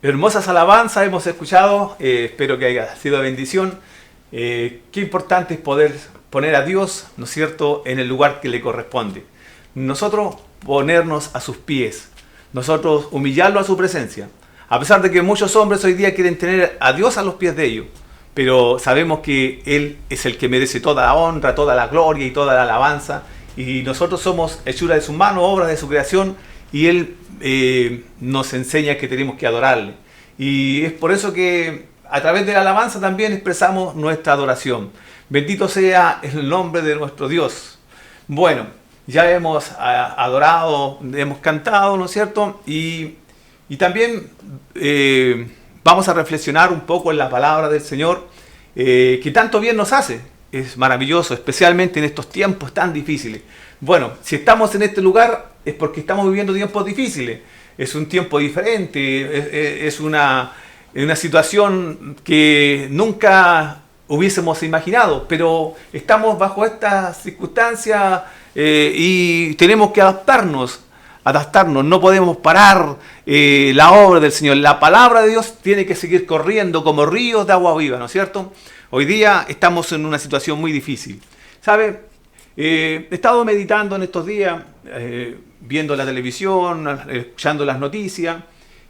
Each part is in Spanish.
Hermosas alabanzas hemos escuchado, espero que haya sido de bendición. Qué importante es poder poner a Dios, ¿no es cierto?, en el lugar que le corresponde. Nosotros ponernos a sus pies, nosotros humillarlo a su presencia. A pesar de que muchos hombres hoy día quieren tener a Dios a los pies de ellos, pero sabemos que Él es el que merece toda la honra, toda la gloria y toda la alabanza. Y nosotros somos hechura de su mano, obra de su creación, y Él nos enseña que tenemos que adorarle. Y es por eso que a través de la alabanza también expresamos nuestra adoración. Bendito sea el nombre de nuestro Dios. Bueno, ya hemos adorado, hemos cantado, ¿no es cierto? Y también vamos a reflexionar un poco en la palabra del Señor, que tanto bien nos hace. Es maravilloso, especialmente en estos tiempos tan difíciles. Bueno, si estamos en este lugar es porque estamos viviendo tiempos difíciles. Es un tiempo diferente, es una situación que nunca hubiésemos imaginado, pero estamos bajo estas circunstancias y tenemos que adaptarnos. No podemos parar la obra del Señor. La palabra de Dios tiene que seguir corriendo como ríos de agua viva, ¿no es cierto? Hoy día estamos en una situación muy difícil. ¿Sabe? He estado meditando en estos días, viendo la televisión, escuchando las noticias,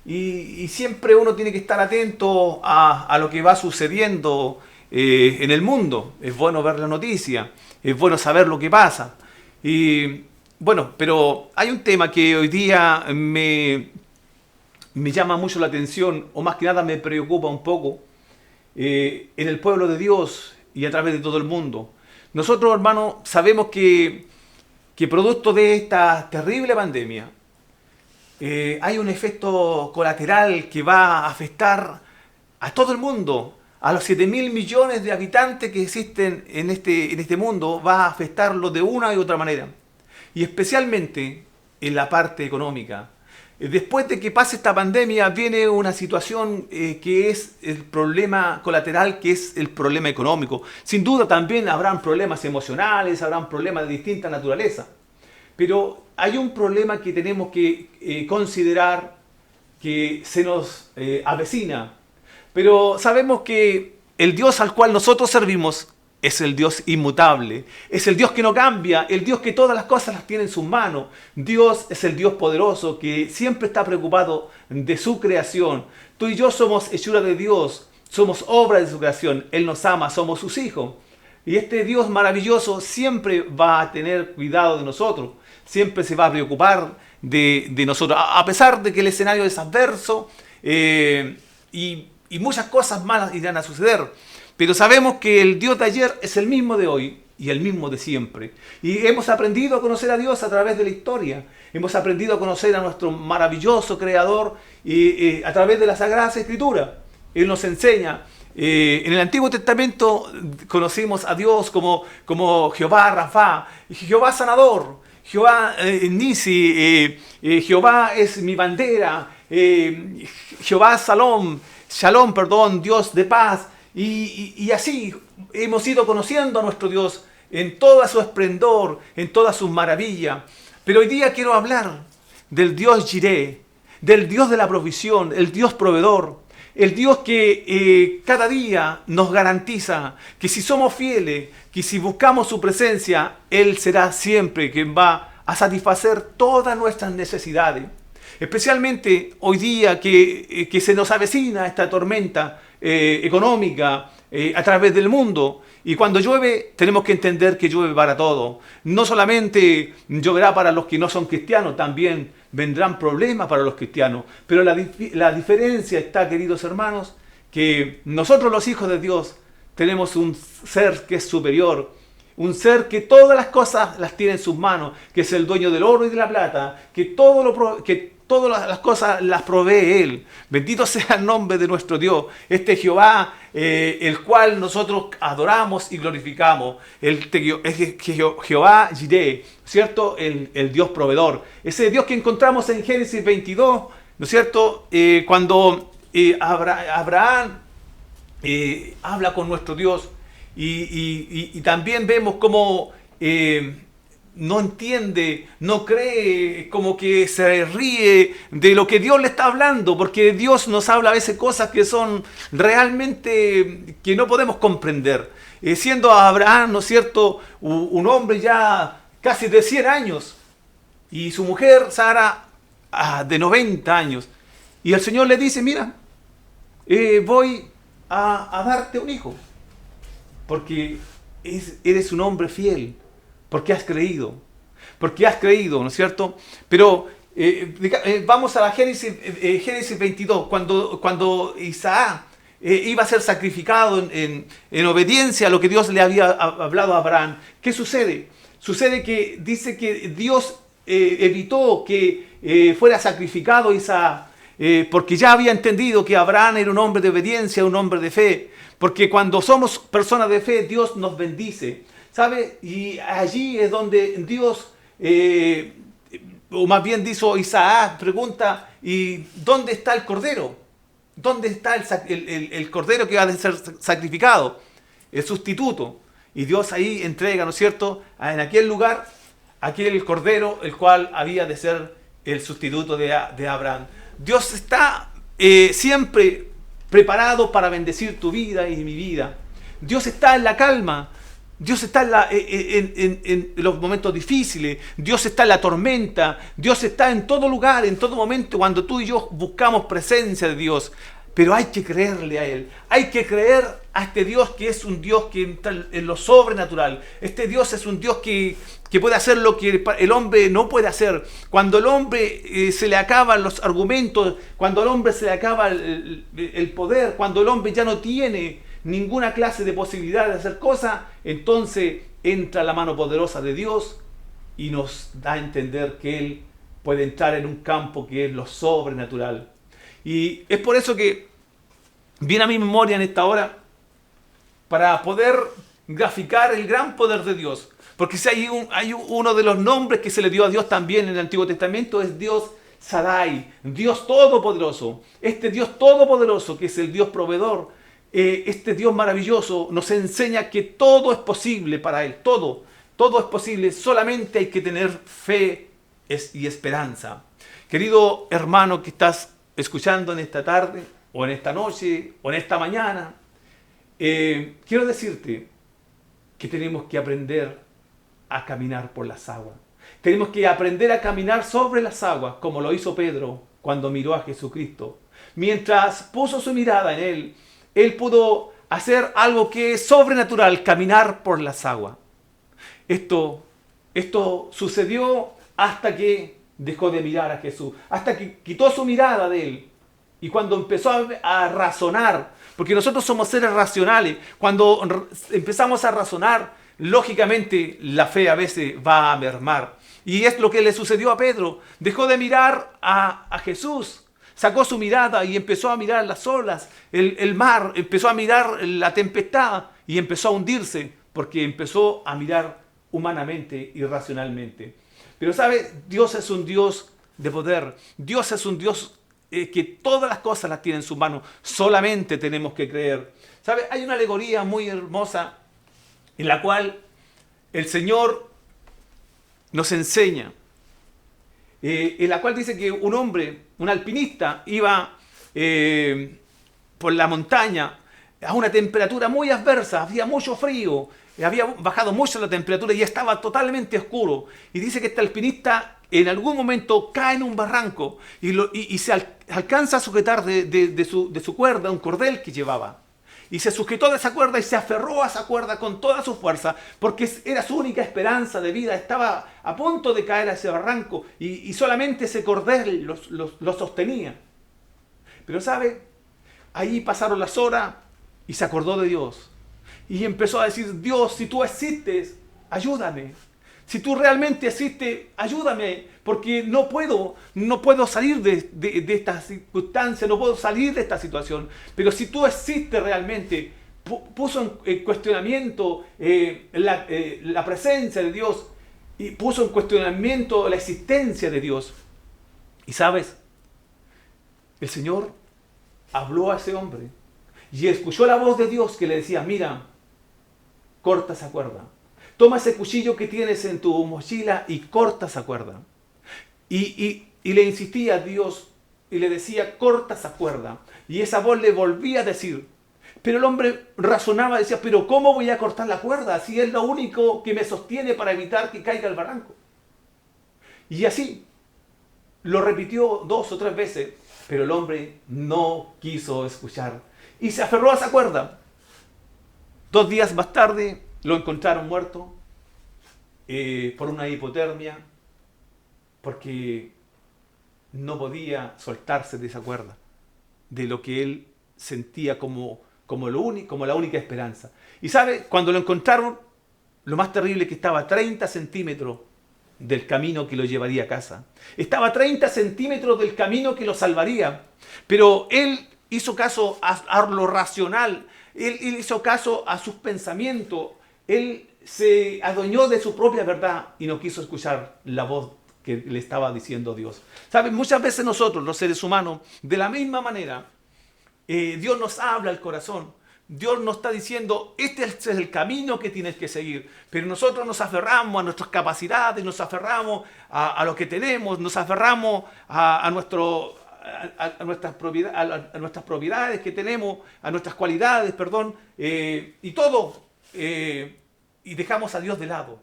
y siempre uno tiene que estar atento a lo que va sucediendo en el mundo. Es bueno ver la noticia, es bueno saber lo que pasa. Y bueno, pero hay un tema que hoy día me llama mucho la atención, o más que nada me preocupa un poco, en el pueblo de Dios y a través de todo el mundo. Nosotros, hermanos, sabemos que producto de esta terrible pandemia hay un efecto colateral que va a afectar a todo el mundo, a los 7.000 millones de habitantes que existen en este mundo. Va a afectarlo de una y otra manera, y especialmente en la parte económica. Después de que pase esta pandemia viene una situación que es el problema colateral, que es el problema económico. Sin duda también habrán problemas emocionales, habrán problemas de distinta naturaleza. Pero hay un problema que tenemos que considerar, que se nos avecina. Pero sabemos que el Dios al cual nosotros servimos es el Dios inmutable, es el Dios que no cambia, el Dios que todas las cosas las tiene en sus manos. Dios es el Dios poderoso que siempre está preocupado de su creación. Tú y yo somos hechura de Dios, somos obra de su creación. Él nos ama, somos sus hijos. Y este Dios maravilloso siempre va a tener cuidado de nosotros, siempre se va a preocupar de nosotros, a pesar de que el escenario es adverso y muchas cosas malas irán a suceder. Pero sabemos que el Dios de ayer es el mismo de hoy y el mismo de siempre. Y hemos aprendido a conocer a Dios a través de la historia. Hemos aprendido a conocer a nuestro maravilloso Creador a través de la Sagrada Escritura. Él nos enseña. En el Antiguo Testamento conocimos a Dios como Jehová Rafa, Jehová sanador, Jehová Nisi, Jehová es mi bandera, Jehová Shalom, perdón, Dios de paz. Y así hemos ido conociendo a nuestro Dios en toda su esplendor, en toda su maravilla. Pero hoy día quiero hablar del Dios Jireh, del Dios de la provisión, el Dios proveedor, el Dios que cada día nos garantiza que si somos fieles, que si buscamos su presencia, Él será siempre quien va a satisfacer todas nuestras necesidades. Especialmente hoy día que se nos avecina esta tormenta económica a través del mundo. Y cuando llueve tenemos que entender que llueve para todo. No solamente lloverá para los que no son cristianos, también vendrán problemas para los cristianos. Pero la diferencia está, queridos hermanos, que nosotros los hijos de Dios tenemos un ser que es superior, un ser que todas las cosas las tiene en sus manos, que es el dueño del oro y de la plata, que todas las cosas las provee Él. Bendito sea el nombre de nuestro Dios, este Jehová, el cual nosotros adoramos y glorificamos. Es Jehová Jireh, ¿cierto? El Dios proveedor. Ese Dios que encontramos en Génesis 22, ¿no es cierto? Cuando Abraham habla con nuestro Dios y también vemos cómo no entiende, no cree, como que se ríe de lo que Dios le está hablando, porque Dios nos habla a veces cosas que son realmente que no podemos comprender. Siendo Abraham, ¿no es cierto?, un hombre ya casi de 100 años, y su mujer, Sara, de 90 años. Y el Señor le dice, mira, voy a darte un hijo, porque eres un hombre fiel, porque has creído, ¿no es cierto? Pero vamos a la Génesis 22, cuando Isaac iba a ser sacrificado en obediencia a lo que Dios le había hablado a Abraham. ¿Qué sucede? Sucede que dice que Dios evitó que fuera sacrificado Isaac, porque ya había entendido que Abraham era un hombre de obediencia, un hombre de fe, porque cuando somos personas de fe, Dios nos bendice, ¿sabe? Y allí es donde Dios, o más bien dijo Isaac, pregunta, ¿y dónde está el cordero? ¿Dónde está el cordero que va a ser sacrificado? El sustituto. Y Dios ahí entrega, ¿no es cierto?, en aquel lugar, aquel cordero, el cual había de ser el sustituto de Abraham. Dios está siempre preparado para bendecir tu vida y mi vida. Dios está en la calma. Dios está en los momentos difíciles. Dios está en la tormenta. Dios está en todo lugar, en todo momento, cuando tú y yo buscamos presencia de Dios. Pero hay que creerle a Él. Hay que creer a este Dios que es un Dios que está en lo sobrenatural. Este Dios es un Dios que puede hacer lo que el hombre no puede hacer. Cuando el hombre se le acaban los argumentos, cuando al hombre se le acaba el poder, cuando el hombre ya no tiene ninguna clase de posibilidad de hacer cosas, entonces entra la mano poderosa de Dios y nos da a entender que Él puede entrar en un campo que es lo sobrenatural. Y es por eso que viene a mi memoria en esta hora para poder graficar el gran poder de Dios. Porque si hay uno de los nombres que se le dio a Dios también en el Antiguo Testamento, es Dios Shaddai, Dios Todopoderoso. Este Dios Todopoderoso, que es el Dios proveedor, este Dios maravilloso, nos enseña que todo es posible para Él. Todo es posible, solamente hay que tener fe y esperanza. Querido hermano que estás escuchando en esta tarde, o en esta noche, o en esta mañana, quiero decirte que tenemos que aprender a caminar por las aguas. Tenemos que aprender a caminar sobre las aguas, como lo hizo Pedro cuando miró a Jesucristo. Mientras puso su mirada en Él, Él pudo hacer algo que es sobrenatural, caminar por las aguas. Esto sucedió hasta que dejó de mirar a Jesús, hasta que quitó su mirada de Él. Y cuando empezó a razonar, porque nosotros somos seres racionales, cuando empezamos a razonar, lógicamente la fe a veces va a mermar. Y es lo que le sucedió a Pedro. Dejó de mirar a Jesús, sacó su mirada y empezó a mirar las olas, el mar, empezó a mirar la tempestad y empezó a hundirse, porque empezó a mirar humanamente y racionalmente. Pero ¿sabe? Dios es un Dios de poder. Dios es un Dios que todas las cosas las tiene en su mano. Solamente tenemos que creer. ¿Sabe? Hay una alegoría muy hermosa en la cual el Señor nos enseña. En la cual dice que un hombre, un alpinista, iba por la montaña a una temperatura muy adversa, hacía mucho frío, había bajado mucho la temperatura y estaba totalmente oscuro. Y dice que este alpinista en algún momento cae en un barranco y se alcanza a sujetar de su cuerda, un cordel que llevaba. Y se sujetó de esa cuerda y se aferró a esa cuerda con toda su fuerza, porque era su única esperanza de vida. Estaba a punto de caer a ese barranco y solamente ese cordel lo sostenía. Pero ¿sabe? Ahí pasaron las horas y se acordó de Dios. Y empezó a decir: Dios, si tú existes, ayúdame. Si tú realmente existes, ayúdame, porque no puedo salir de esta circunstancia, no puedo salir de esta situación. Pero si tú existes realmente, puso en cuestionamiento la presencia de Dios y puso en cuestionamiento la existencia de Dios. Y sabes, el Señor habló a ese hombre y escuchó la voz de Dios que le decía: mira, corta esa cuerda. toma ese cuchillo que tienes en tu mochila y corta esa cuerda. Y le insistía a Dios y le decía, corta esa cuerda. Y esa voz le volvía a decir, pero el hombre razonaba, decía, pero ¿cómo voy a cortar la cuerda si es lo único que me sostiene para evitar que caiga al barranco? Y así lo repitió 2 o 3 veces, pero el hombre no quiso escuchar y se aferró a esa cuerda. 2 días más tarde lo encontraron muerto por una hipotermia, porque no podía soltarse de esa cuerda, de lo que él sentía como la única esperanza. Y sabe, cuando lo encontraron, lo más terrible es que estaba a 30 centímetros del camino que lo llevaría a casa. Estaba a 30 centímetros del camino que lo salvaría. Pero él hizo caso a lo racional, él hizo caso a sus pensamientos, él se adueñó de su propia verdad y no quiso escuchar la voz que le estaba diciendo Dios. ¿Saben? Muchas veces nosotros, los seres humanos, de la misma manera, Dios nos habla al corazón. Dios nos está diciendo, este es el camino que tienes que seguir. Pero nosotros nos aferramos a nuestras capacidades, nos aferramos a lo que tenemos, nos aferramos a nuestras propiedades que tenemos, a nuestras cualidades, perdón, y todo. Y dejamos a Dios de lado.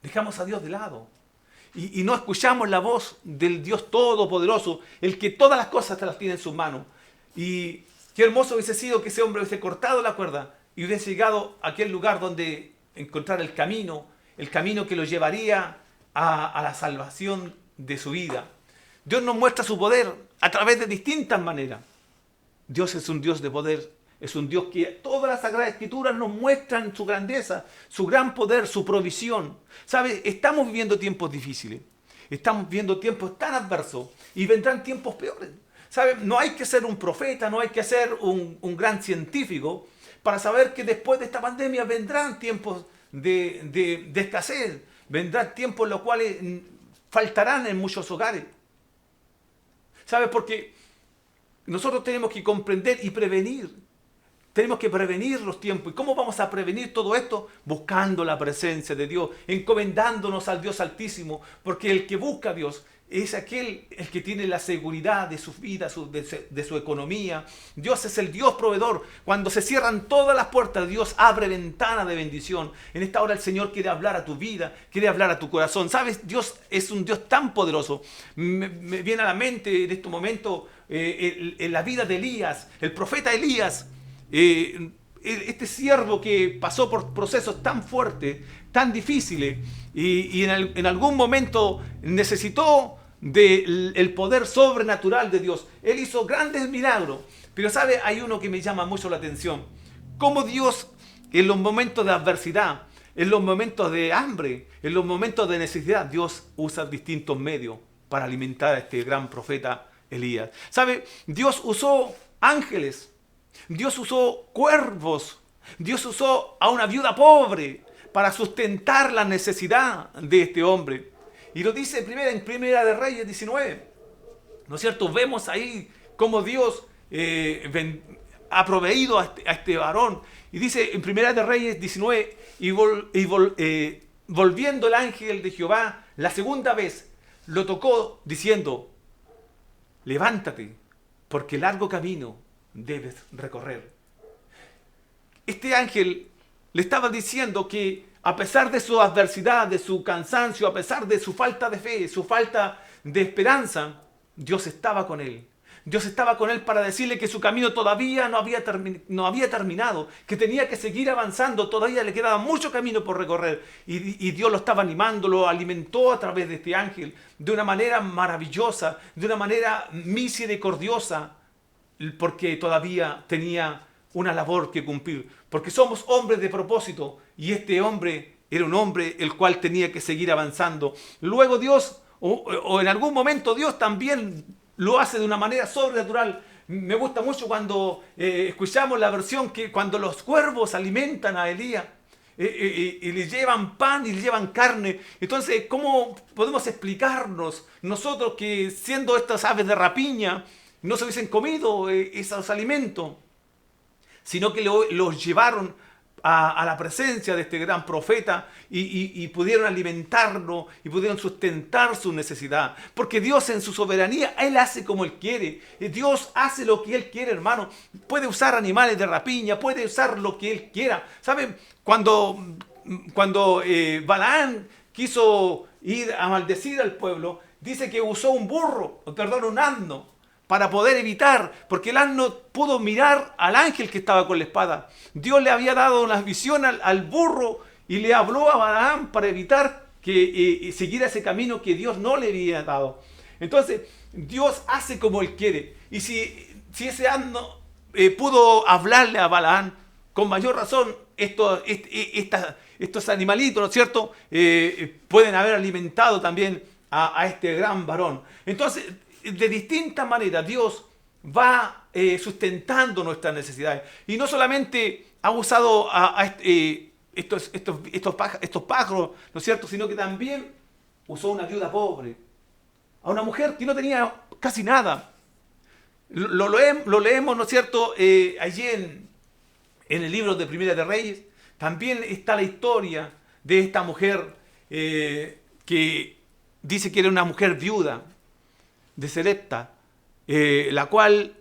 Dejamos a Dios de lado. Y no escuchamos la voz del Dios Todopoderoso, el que todas las cosas te las tiene en sus manos. Y qué hermoso hubiese sido que ese hombre hubiese cortado la cuerda y hubiese llegado a aquel lugar donde encontrar el camino que lo llevaría a la salvación de su vida. Dios nos muestra su poder a través de distintas maneras. Dios es un Dios de poder, es un Dios que todas las Sagradas Escrituras nos muestran su grandeza, su gran poder, su provisión. ¿Sabe? Estamos viviendo tiempos difíciles, estamos viviendo tiempos tan adversos y vendrán tiempos peores. ¿Sabe? No hay que ser un profeta, no hay que ser un gran científico para saber que después de esta pandemia vendrán tiempos de escasez, vendrán tiempos en los cuales faltarán en muchos hogares. ¿Sabe? Porque nosotros tenemos que comprender y prevenir. Tenemos que prevenir los tiempos. ¿Y cómo vamos a prevenir todo esto? Buscando la presencia de Dios, encomendándonos al Dios Altísimo, porque el que busca a Dios es aquel el que tiene la seguridad de su vida, de su economía. Dios es el Dios proveedor. Cuando se cierran todas las puertas, Dios abre ventana de bendición. En esta hora el Señor quiere hablar a tu vida, quiere hablar a tu corazón. ¿Sabes? Dios es un Dios tan poderoso. Me viene a la mente en este momento en la vida de Elías, el profeta Elías. Este siervo que pasó por procesos tan fuertes, tan difíciles, y en algún momento necesitó del poder sobrenatural de Dios. Él hizo grandes milagros, pero ¿sabe? Hay uno que me llama mucho la atención. Cómo Dios, en los momentos de adversidad, en los momentos de hambre, en los momentos de necesidad, Dios usa distintos medios para alimentar a este gran profeta Elías. ¿Sabe? Dios usó ángeles, Dios usó cuervos, Dios usó a una viuda pobre para sustentar la necesidad de este hombre. Y lo dice en Primera de Reyes 19. ¿No es cierto? Vemos ahí cómo Dios ha proveído a este varón. Y dice en Primera de Reyes 19, volviendo el ángel de Jehová la segunda vez, lo tocó diciendo, levántate, porque largo camino debes recorrer. Este ángel le estaba diciendo que a pesar de su adversidad, de su cansancio, a pesar de su falta de fe, su falta de esperanza, Dios estaba con él. Dios estaba con él para decirle que su camino todavía no había terminado, que tenía que seguir avanzando, todavía le quedaba mucho camino por recorrer. Y Dios lo estaba animando, lo alimentó a través de este ángel, de una manera maravillosa, de una manera misericordiosa, porque todavía tenía una labor que cumplir, porque somos hombres de propósito, y este hombre era un hombre el cual tenía que seguir avanzando. Luego Dios, o en algún momento Dios también lo hace de una manera sobrenatural. Me gusta mucho cuando escuchamos la versión que cuando los cuervos alimentan a Elías y le llevan pan y le llevan carne. Entonces, ¿cómo podemos explicarnos nosotros que siendo estas aves de rapiña no se hubiesen comido esos alimentos, sino que los llevaron a la presencia de este gran profeta y pudieron alimentarlo y pudieron sustentar su necesidad. Porque Dios en su soberanía, Él hace como Él quiere. Dios hace lo que Él quiere, hermano. Puede usar animales de rapiña, puede usar lo que Él quiera. ¿Saben? Cuando Balaán quiso ir a maldecir al pueblo, dice que usó un asno, para poder evitar, porque el asno pudo mirar al ángel que estaba con la espada. Dios le había dado una visión al burro y le habló a Balaam para evitar que siguiera ese camino que Dios no le había dado. Entonces, Dios hace como Él quiere. Y si ese asno pudo hablarle a Balaam, con mayor razón, estos animalitos, ¿no es cierto?, pueden haber alimentado también a este gran varón. Entonces, de distintas maneras Dios va sustentando nuestras necesidades. Y no solamente ha usado estos pájaros, ¿no es cierto?, sino que también usó una viuda pobre, a una mujer que no tenía casi nada. Lo leemos, ¿no es cierto?, allí en el libro de Primera de Reyes. También está la historia de esta mujer que dice que era una mujer viuda de Sarepta, la cual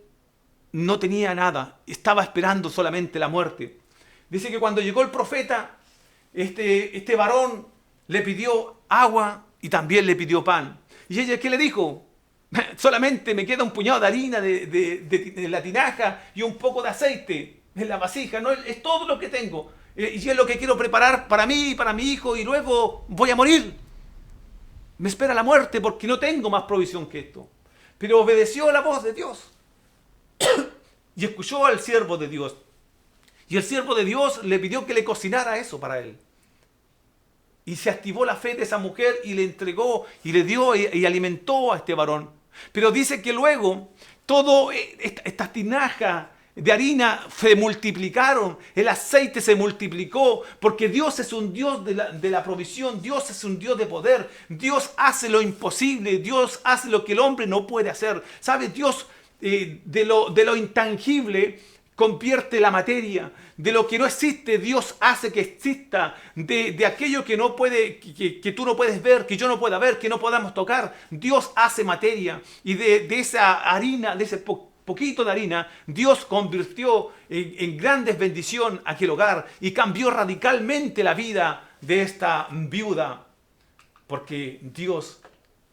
no tenía nada, estaba esperando solamente la muerte. Dice que cuando llegó el profeta, este varón le pidió agua y también le pidió pan. ¿Y ella qué le dijo? Solamente me queda un puñado de harina de la tinaja y un poco de aceite en la vasija, no es todo lo que tengo. Y es lo que quiero preparar para mí y para mi hijo, y luego voy a morir. Me espera la muerte porque no tengo más provisión que esto. Pero obedeció a la voz de Dios y escuchó al siervo de Dios. Y el siervo de Dios le pidió que le cocinara eso para él. Y se activó la fe de esa mujer y le entregó y le dio y alimentó a este varón. Pero dice que luego todas estas tinajas de harina se multiplicaron, el aceite se multiplicó, porque Dios es un Dios de la provisión, Dios es un Dios de poder, Dios hace lo imposible, Dios hace lo que el hombre no puede hacer. ¿Sabe? Dios de lo intangible convierte la materia, de lo que no existe, Dios hace que exista, de aquello que no puede, que tú no puedes ver, que yo no pueda ver, que no podamos tocar, Dios hace materia, y de esa harina, de ese poquito de harina, Dios convirtió en grandes bendición aquel hogar y cambió radicalmente la vida de esta viuda, porque Dios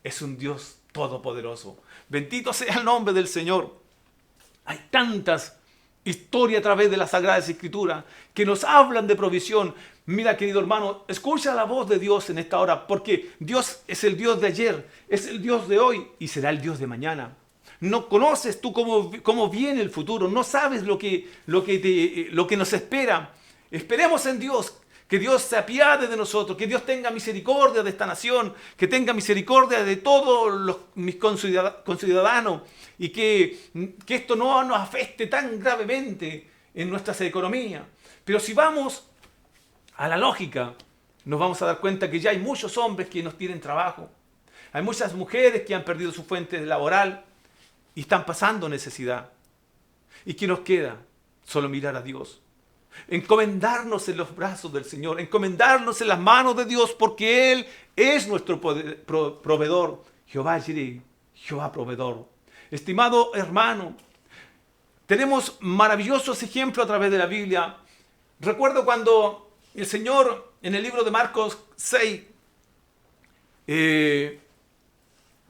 es un Dios todopoderoso. Bendito sea el nombre del Señor. Hay tantas historias a través de las Sagradas Escrituras que nos hablan de provisión. Mira, querido hermano, escucha la voz de Dios en esta hora, porque Dios es el Dios de ayer, es el Dios de hoy y será el Dios de mañana. No conoces tú cómo viene el futuro, no sabes lo que nos espera. Esperemos en Dios, que Dios se apiade de nosotros, que Dios tenga misericordia de esta nación, que tenga misericordia de todos mis conciudadanos, y que esto no nos afecte tan gravemente en nuestras economías. Pero si vamos a la lógica, nos vamos a dar cuenta que ya hay muchos hombres que no tienen trabajo, hay muchas mujeres que han perdido su fuente laboral y están pasando necesidad. ¿Y qué nos queda? Solo mirar a Dios. Encomendarnos en los brazos del Señor, encomendarnos en las manos de Dios, porque Él es nuestro proveedor. Jehová Jireh, Jehová proveedor. Estimado hermano, tenemos maravillosos ejemplos a través de la Biblia. Recuerdo cuando el Señor en el libro de Marcos 6,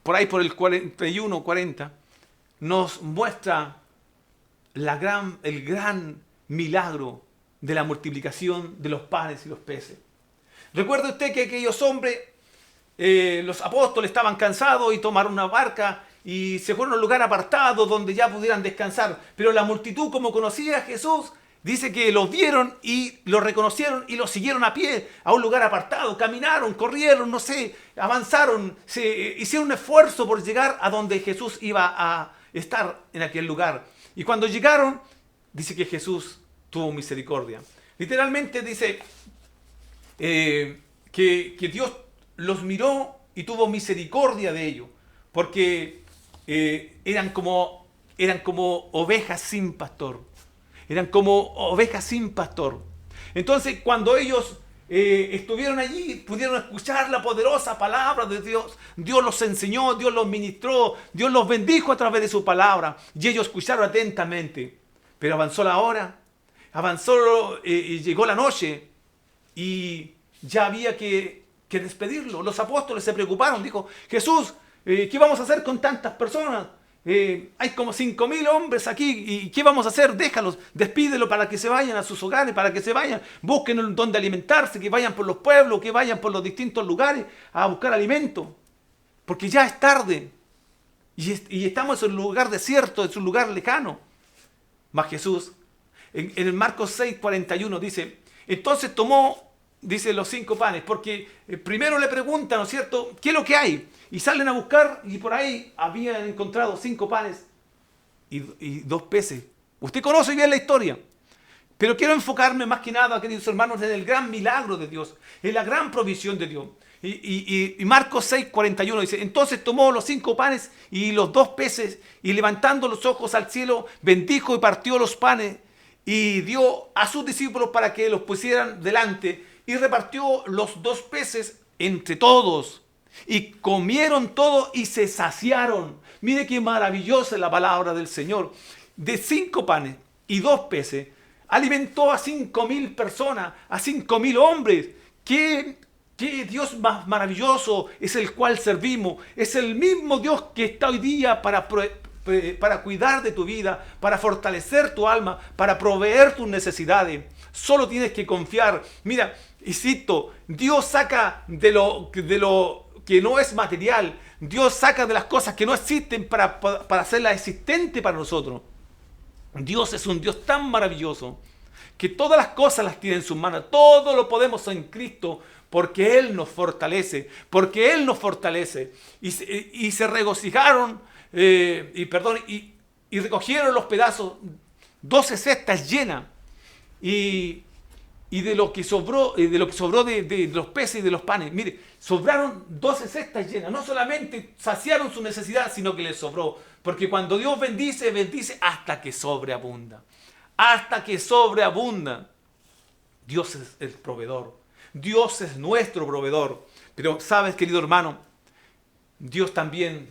por ahí por el 41, 40, nos muestra el gran milagro de la multiplicación de los panes y los peces. Recuerde usted que aquellos hombres, los apóstoles, estaban cansados y tomaron una barca y se fueron a un lugar apartado donde ya pudieran descansar. Pero la multitud, como conocía a Jesús, dice que los vieron y lo reconocieron y lo siguieron a pie a un lugar apartado. Caminaron, corrieron, no sé, avanzaron, hicieron un esfuerzo por llegar a donde Jesús iba a estar en aquel lugar. Y cuando llegaron, dice que Jesús tuvo misericordia. Literalmente dice que Dios los miró y tuvo misericordia de ellos, porque eran como ovejas sin pastor. Eran como ovejas sin pastor. Entonces, cuando ellos estuvieron allí, pudieron escuchar la poderosa palabra de Dios. Dios los enseñó, Dios los ministró, Dios los bendijo a través de su palabra. Y ellos escucharon atentamente. Pero avanzó la hora, avanzó y llegó la noche y ya había que despedirlo. Los apóstoles se preocuparon, dijo: Jesús, ¿qué vamos a hacer con tantas personas? Hay como 5.000 hombres aquí, ¿y qué vamos a hacer? Déjalos, despídelo para que se vayan a sus hogares, para que se vayan, busquen donde alimentarse, que vayan por los pueblos, que vayan por los distintos lugares a buscar alimento, porque ya es tarde y estamos en un lugar desierto, en un lugar lejano. Mas Jesús, en el Marcos 6:41 dice: entonces tomó, dice, los 5 panes, porque primero le preguntan, ¿no es cierto?, ¿qué es lo que hay? Y salen a buscar y por ahí habían encontrado 5 panes y 2 peces. Usted conoce bien la historia, pero quiero enfocarme más que nada, queridos hermanos, en el gran milagro de Dios, en la gran provisión de Dios. Y Marcos 6:41 dice: entonces tomó los 5 panes y los 2 peces y levantando los ojos al cielo, bendijo y partió los panes y dio a sus discípulos para que los pusieran delante y repartió los 2 peces entre todos. Y comieron todo y se saciaron. Mire qué maravillosa es la palabra del Señor. De 5 panes y 2 peces alimentó a 5.000 personas, a 5.000 hombres. ¿Qué Dios más maravilloso es el cual servimos? Es el mismo Dios que está hoy día para cuidar de tu vida, para fortalecer tu alma, para proveer tus necesidades. Solo tienes que confiar. Mira, insisto, Dios saca de lo que no es material. Dios saca de las cosas que no existen para hacerlas existentes para nosotros. Dios es un Dios tan maravilloso que todas las cosas las tiene en sus manos. Todo lo podemos en Cristo porque Él nos fortalece. Porque Él nos fortalece. Y se regocijaron y recogieron los pedazos, 12 cestas llenas. Y de lo que sobró, de los peces y de los panes, mire, sobraron 12 cestas llenas. No solamente saciaron su necesidad, sino que les sobró. Porque cuando Dios bendice, bendice hasta que sobreabunda. Hasta que sobreabunda. Dios es el proveedor. Dios es nuestro proveedor. Pero sabes, querido hermano, Dios también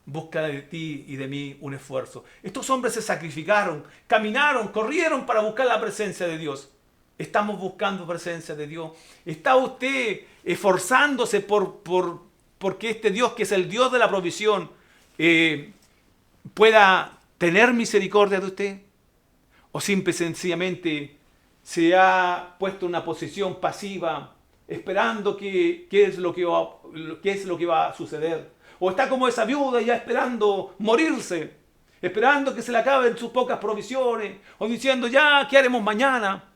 busca de ti y de mí un esfuerzo. Estos hombres se sacrificaron, caminaron, corrieron para buscar la presencia de Dios. Estamos buscando presencia de Dios. ¿Está usted esforzándose porque este Dios, que es el Dios de la provisión, pueda tener misericordia de usted? ¿O simple y sencillamente se ha puesto en una posición pasiva, esperando qué es lo que va a suceder? ¿O está como esa viuda ya esperando morirse, esperando que se le acaben sus pocas provisiones, o diciendo: ya, ¿qué haremos mañana?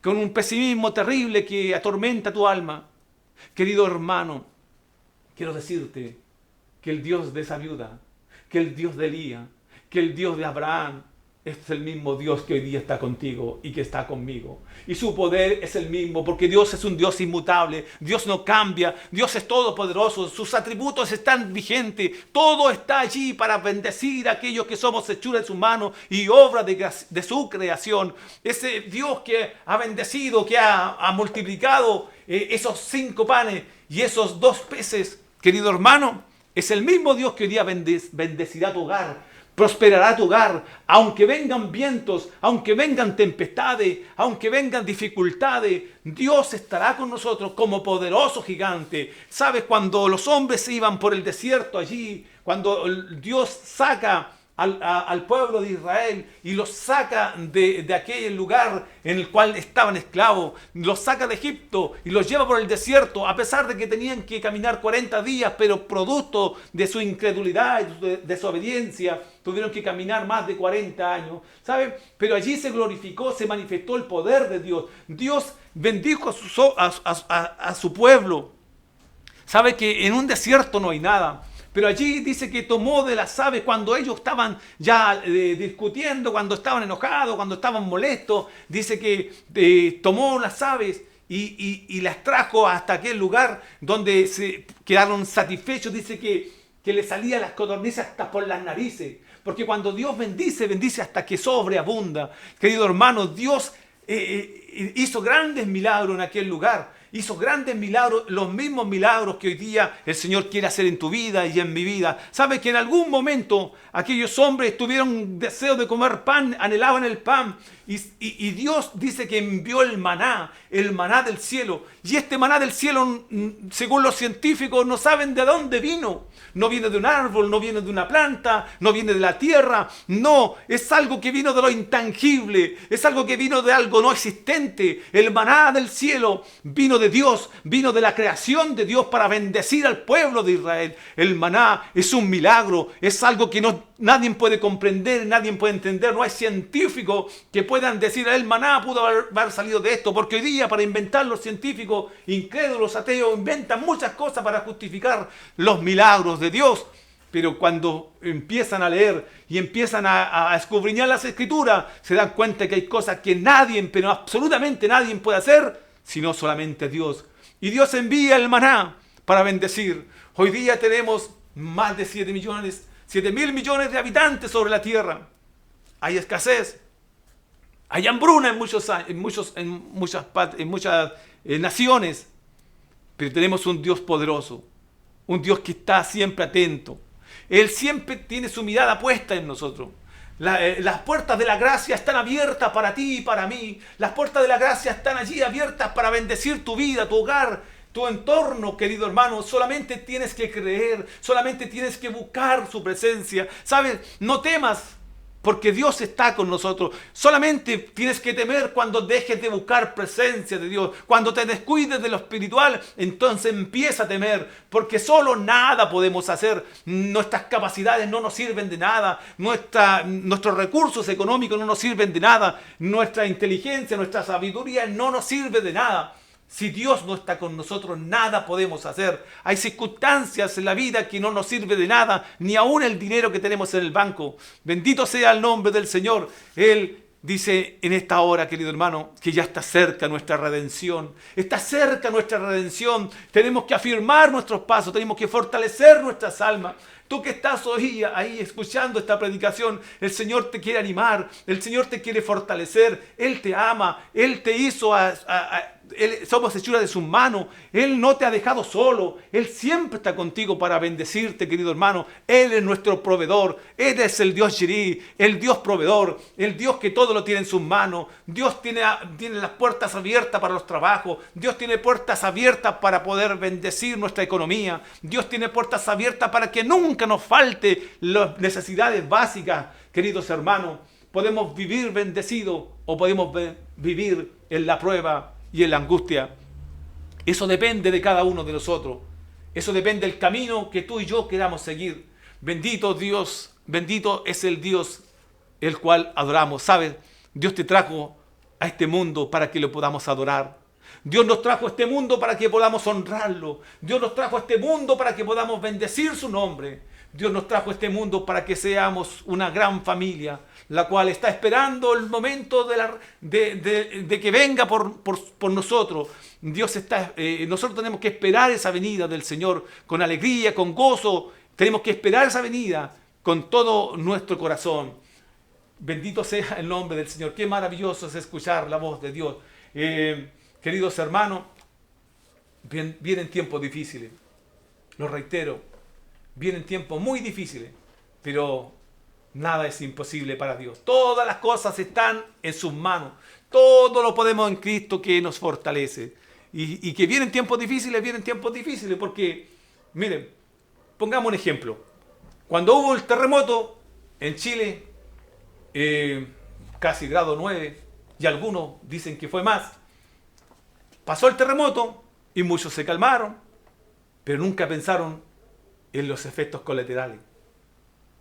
Con un pesimismo terrible que atormenta tu alma. Querido hermano, quiero decirte que el Dios de esa viuda, que el Dios de Elías, que el Dios de Abraham, es el mismo Dios que hoy día está contigo y que está conmigo. Y su poder es el mismo, porque Dios es un Dios inmutable. Dios no cambia. Dios es todopoderoso. Sus atributos están vigentes. Todo está allí para bendecir a aquellos que somos hechura de su mano y obra de su creación. Ese Dios que ha bendecido, que ha multiplicado esos 5 panes y esos 2 peces, querido hermano, es el mismo Dios que hoy día bendecirá tu hogar. Prosperará tu hogar, aunque vengan vientos, aunque vengan tempestades, aunque vengan dificultades, Dios estará con nosotros como poderoso gigante. ¿Sabes? Cuando los hombres se iban por el desierto allí, cuando Dios saca al pueblo de Israel y los saca de aquel lugar en el cual estaban esclavos, los saca de Egipto y los lleva por el desierto, a pesar de que tenían que caminar 40 días, pero producto de su incredulidad y de desobediencia, tuvieron que caminar más de 40 años, ¿sabe? Pero allí se glorificó, se manifestó el poder de Dios. Dios bendijo a su pueblo. ¿Sabe que en un desierto no hay nada? Pero allí dice que tomó de las aves cuando ellos estaban ya discutiendo, cuando estaban enojados, cuando estaban molestos. Dice que tomó las aves y las trajo hasta aquel lugar donde se quedaron satisfechos. Dice que le salían las codornices hasta por las narices. Porque cuando Dios bendice, bendice hasta que sobreabunda. Querido hermano, Dios hizo grandes milagros en aquel lugar. Hizo grandes milagros, los mismos milagros que hoy día el Señor quiere hacer en tu vida y en mi vida. ¿Sabes que en algún momento aquellos hombres tuvieron deseo de comer pan, anhelaban el pan? Y Dios dice que envió el maná del cielo. Y este maná del cielo, según los científicos, no saben de dónde vino. No viene de un árbol, no viene de una planta, no viene de la tierra. No, es algo que vino de lo intangible. Es algo que vino de algo no existente. El maná del cielo vino de Dios, vino de la creación de Dios para bendecir al pueblo de Israel. El maná es un milagro, es algo que nadie puede comprender, nadie puede entender. No hay científicos que puedan decir el maná pudo haber salido de esto, porque hoy día para inventar los científicos incrédulos, ateos, inventan muchas cosas para justificar los milagros de Dios. Pero cuando empiezan a leer y empiezan a escudriñar las Escrituras, se dan cuenta que hay cosas que nadie, pero absolutamente nadie puede hacer, sino solamente Dios. Y Dios envía el maná para bendecir. Hoy día tenemos más de 7.000 millones de habitantes sobre la tierra. Hay escasez. Hay hambruna en muchas naciones. Pero tenemos un Dios poderoso. Un Dios que está siempre atento. Él siempre tiene su mirada puesta en nosotros. Las puertas de la gracia están abiertas para ti y para mí. Las puertas de la gracia están allí abiertas para bendecir tu vida, tu hogar, tu entorno, querido hermano. Solamente tienes que creer, solamente tienes que buscar su presencia. ¿Sabes? No temas, porque Dios está con nosotros. Solamente tienes que temer cuando dejes de buscar presencia de Dios. Cuando te descuides de lo espiritual, entonces empieza a temer, porque solo nada podemos hacer. Nuestras capacidades no nos sirven de nada. Nuestros recursos económicos no nos sirven de nada. Nuestra inteligencia, nuestra sabiduría no nos sirve de nada. Si Dios no está con nosotros, nada podemos hacer. Hay circunstancias en la vida que no nos sirve de nada, ni aún el dinero que tenemos en el banco. Bendito sea el nombre del Señor. Él dice en esta hora, querido hermano, que ya está cerca nuestra redención. Está cerca nuestra redención. Tenemos que afirmar nuestros pasos, tenemos que fortalecer nuestras almas. Tú que estás hoy ahí escuchando esta predicación, el Señor te quiere animar, el Señor te quiere fortalecer, Él te ama, Él te hizo somos hechuras de sus manos. Él no te ha dejado solo. Él siempre está contigo para bendecirte, querido hermano. Él es nuestro proveedor. Él es el Dios Jireh, el Dios proveedor, el Dios que todo lo tiene en sus manos. Dios tiene las puertas abiertas para los trabajos. Dios tiene puertas abiertas para poder bendecir nuestra economía. Dios tiene puertas abiertas para que nunca nos falte las necesidades básicas, queridos hermanos. Podemos vivir bendecidos o podemos vivir en la prueba y en la angustia. Eso depende de cada uno de nosotros. Eso depende del camino que tú y yo queramos seguir. Bendito Dios, bendito es el Dios el cual adoramos. ¿Sabes? Dios te trajo a este mundo para que lo podamos adorar. Dios nos trajo a este mundo para que podamos honrarlo. Dios nos trajo a este mundo para que podamos bendecir su nombre. Dios nos trajo a este mundo para que seamos una gran familia, la cual está esperando el momento de que venga por nosotros. Nosotros tenemos que esperar esa venida del Señor con alegría, con gozo. Tenemos que esperar esa venida con todo nuestro corazón. Bendito sea el nombre del Señor. Qué maravilloso es escuchar la voz de Dios. Queridos hermanos, vienen tiempos difíciles. Lo reitero, vienen tiempos muy difíciles, pero nada es imposible para Dios. Todas las cosas están en sus manos. Todo lo podemos en Cristo que nos fortalece. Y que vienen tiempos difíciles, porque, miren, pongamos un ejemplo. Cuando hubo el terremoto en Chile, casi grado 9, y algunos dicen que fue más, pasó el terremoto y muchos se calmaron, pero nunca pensaron en los efectos colaterales.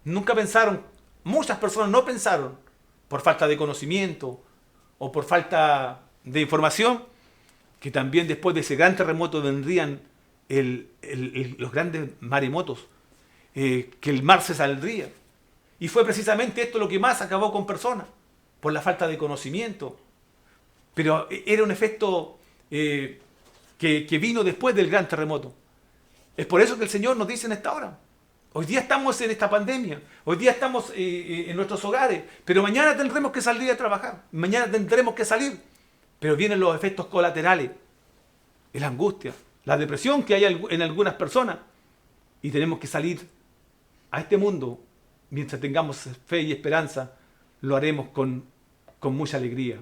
Nunca pensaron, muchas personas no pensaron, por falta de conocimiento o por falta de información, que también después de ese gran terremoto vendrían los grandes maremotos, que el mar se saldría. Y fue precisamente esto lo que más acabó con personas, por la falta de conocimiento. Pero era un efecto que vino después del gran terremoto. Es por eso que el Señor nos dice en esta hora. Hoy día estamos en esta pandemia, hoy día estamos en nuestros hogares, pero mañana tendremos que salir a trabajar, mañana tendremos que salir. Pero vienen los efectos colaterales, la angustia, la depresión que hay en algunas personas. Y tenemos que salir a este mundo, mientras tengamos fe y esperanza, lo haremos con mucha alegría.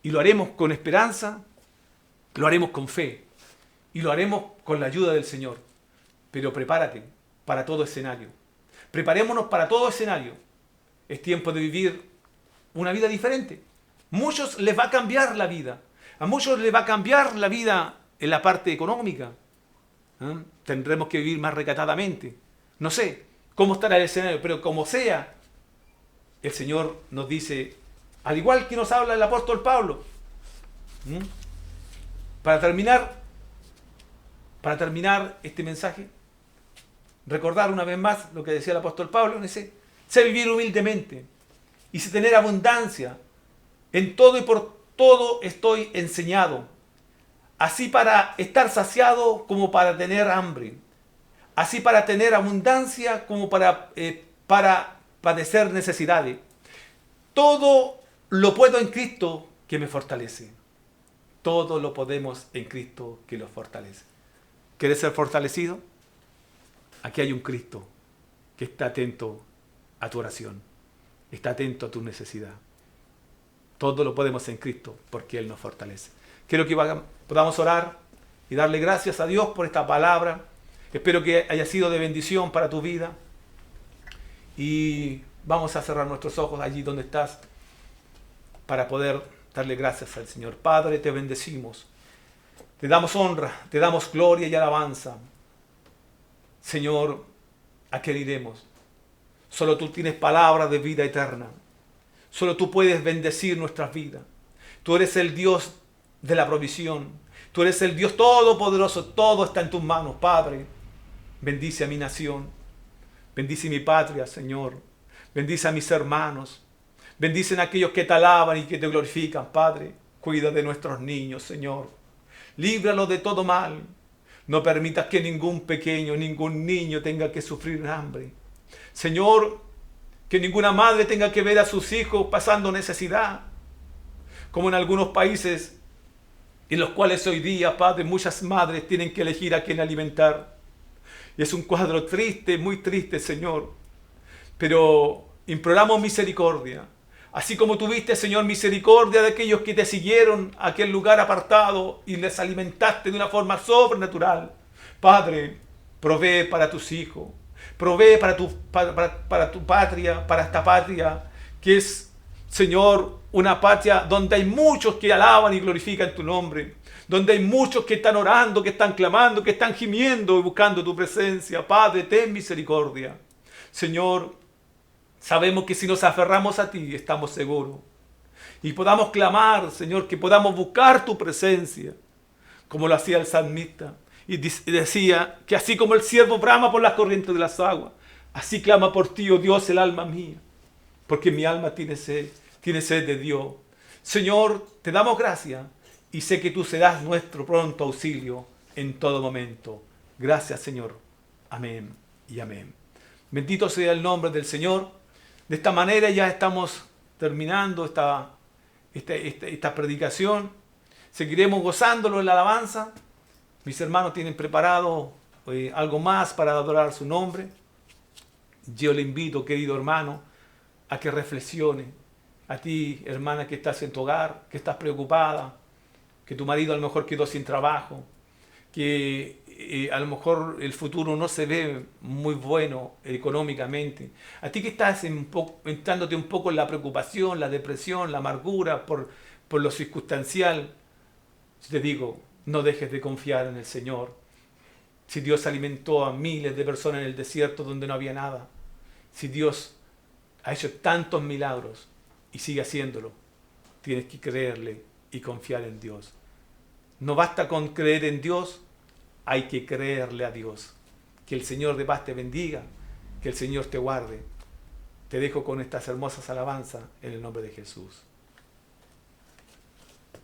Y lo haremos con esperanza, lo haremos con fe. Y lo haremos con la ayuda del Señor. Pero prepárate para todo escenario. Preparémonos para todo escenario. Es tiempo de vivir una vida diferente. Muchos les va a cambiar la vida. A muchos les va a cambiar la vida en la parte económica. Tendremos que vivir más recatadamente. No sé cómo estará el escenario, pero como sea, el Señor nos dice, al igual que nos habla el apóstol Pablo. Para terminar este mensaje, recordar una vez más lo que decía el apóstol Pablo, sé vivir humildemente y sé tener abundancia. En todo y por todo estoy enseñado, así para estar saciado como para tener hambre, así para tener abundancia como para padecer necesidades. Todo lo puedo en Cristo que me fortalece. Todo lo podemos en Cristo que nos fortalece. ¿Quieres ser fortalecido? Aquí hay un Cristo que está atento a tu oración, está atento a tu necesidad. Todo lo podemos en Cristo porque Él nos fortalece. Quiero que podamos orar y darle gracias a Dios por esta palabra. Espero que haya sido de bendición para tu vida. Y vamos a cerrar nuestros ojos allí donde estás para poder darle gracias al Señor. Padre, te bendecimos. Te damos honra, te damos gloria y alabanza. Señor, ¿a qué iremos? Solo tú tienes palabras de vida eterna. Solo tú puedes bendecir nuestras vidas. Tú eres el Dios de la provisión. Tú eres el Dios todopoderoso. Todo está en tus manos, Padre. Bendice a mi nación. Bendice mi patria, Señor. Bendice a mis hermanos. Bendice a aquellos que te alaban y que te glorifican, Padre. Cuida de nuestros niños, Señor. Líbralos de todo mal. No permitas que ningún pequeño, ningún niño tenga que sufrir hambre. Señor, que ninguna madre tenga que ver a sus hijos pasando necesidad, como en algunos países en los cuales hoy día, Padre, muchas madres tienen que elegir a quién alimentar. Y es un cuadro triste, muy triste, Señor. Pero imploramos misericordia. Así como tuviste, Señor, misericordia de aquellos que te siguieron a aquel lugar apartado y les alimentaste de una forma sobrenatural. Padre, provee para tus hijos. Provee para tu patria, para esta patria, que es, Señor, una patria donde hay muchos que alaban y glorifican tu nombre, donde hay muchos que están orando, que están clamando, que están gimiendo y buscando tu presencia. Padre, ten misericordia. Señor, sabemos que si nos aferramos a ti, estamos seguros. Y podamos clamar, Señor, que podamos buscar tu presencia, como lo hacía el salmista. Y decía que así como el siervo brama por las corrientes de las aguas, así clama por ti, oh Dios, el alma mía. Porque mi alma tiene sed de Dios. Señor, te damos gracias y sé que tú serás nuestro pronto auxilio en todo momento. Gracias, Señor. Amén y amén. Bendito sea el nombre del Señor. De esta manera ya estamos terminando esta predicación. Seguiremos gozándolo en la alabanza. Mis hermanos tienen preparado algo más para adorar su nombre. Yo le invito, querido hermano, a que reflexione. A ti, hermana, que estás en tu hogar, que estás preocupada, que tu marido a lo mejor quedó sin trabajo, que a lo mejor el futuro no se ve muy bueno económicamente. A ti que estás entrándote un poco en la preocupación, la depresión, la amargura por lo circunstancial, te digo, no dejes de confiar en el Señor. Si Dios alimentó a miles de personas en el desierto donde no había nada, si Dios ha hecho tantos milagros y sigue haciéndolo, tienes que creerle y confiar en Dios. No basta con creer en Dios, hay que creerle a Dios. Que el Señor de paz te bendiga, que el Señor te guarde. Te dejo con estas hermosas alabanzas en el nombre de Jesús.